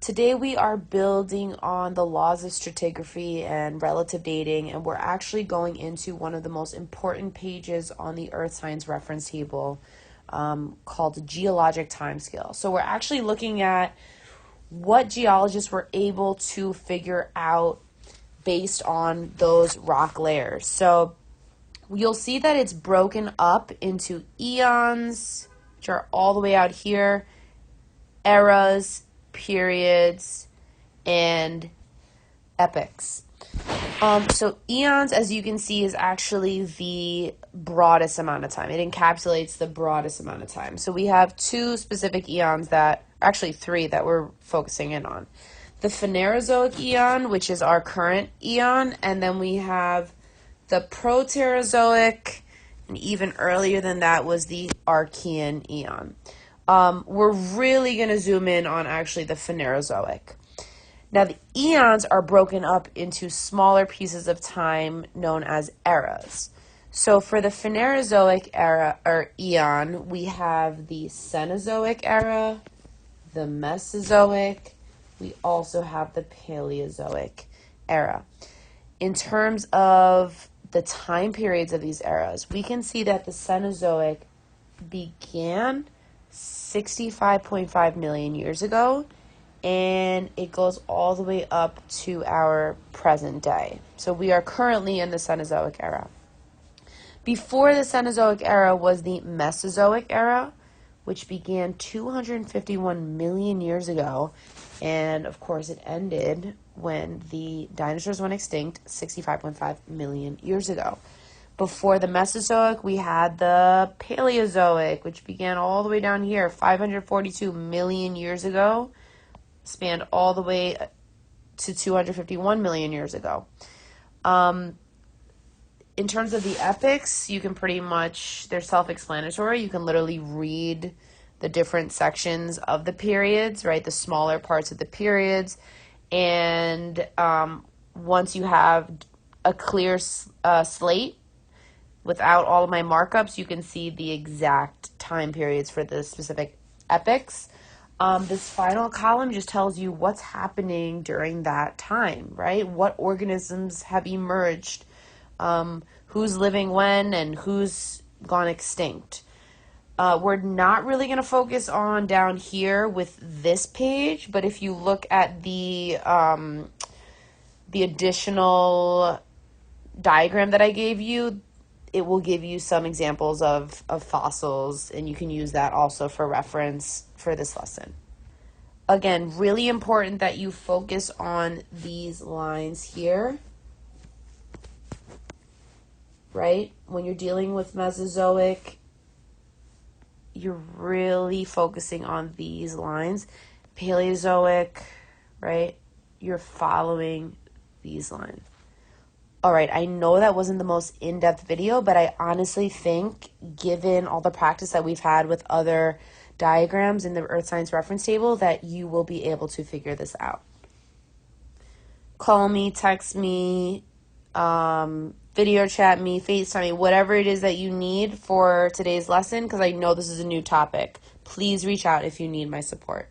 Today we are building on the laws of stratigraphy and relative dating, and we're actually going into one of the most important pages on the Earth Science Reference Table called Geologic Timescale. So we're actually looking at what geologists were able to figure out based on those rock layers. So you'll see that it's broken up into eons, which are all the way out here, eras, periods, and epochs. So eons, as you can see, is actually the broadest amount of time. It encapsulates the broadest amount of time. So we have two specific eons actually three that we're focusing in on. The Phanerozoic eon, which is our current eon, and then we have the Proterozoic, and even earlier than that was the Archean eon. We're really going to zoom in on actually the Phanerozoic. Now, the eons are broken up into smaller pieces of time known as eras. So for the Phanerozoic era or eon, we have the Cenozoic era, the Mesozoic. We also have the Paleozoic era. In terms of the time periods of these eras, we can see that the Cenozoic began 65.5 million years ago, and it goes all the way up to our present day. So we are currently in the Cenozoic era. Before the Cenozoic era was the Mesozoic era, which began 251 million years ago, and of course it ended when the dinosaurs went extinct 65.5 million years ago. Before the Mesozoic, we had the Paleozoic, which began all the way down here, 542 million years ago, spanned all the way to 251 million years ago. In terms of the epochs, you can pretty much, they're self-explanatory. You can literally read the different sections of the periods, right, the smaller parts of the periods. And once you have a clear slate, without all of my markups, you can see the exact time periods for the specific epochs. This final column just tells you what's happening during that time, right? What organisms have emerged, who's living when, and who's gone extinct. We're not really going to focus on down here with this page, but if you look at the additional diagram that I gave you, it will give you some examples of fossils, and you can use that also for reference for this lesson. Again, really important that you focus on these lines here, right? When you're dealing with Mesozoic, you're really focusing on these lines. Paleozoic, right? You're following these lines. All right, I know that wasn't the most in-depth video, but I honestly think, given all the practice that we've had with other diagrams in the Earth Science Reference Table, that you will be able to figure this out. Call me, text me, video chat me, FaceTime me, whatever it is that you need for today's lesson, because I know this is a new topic. Please reach out if you need my support.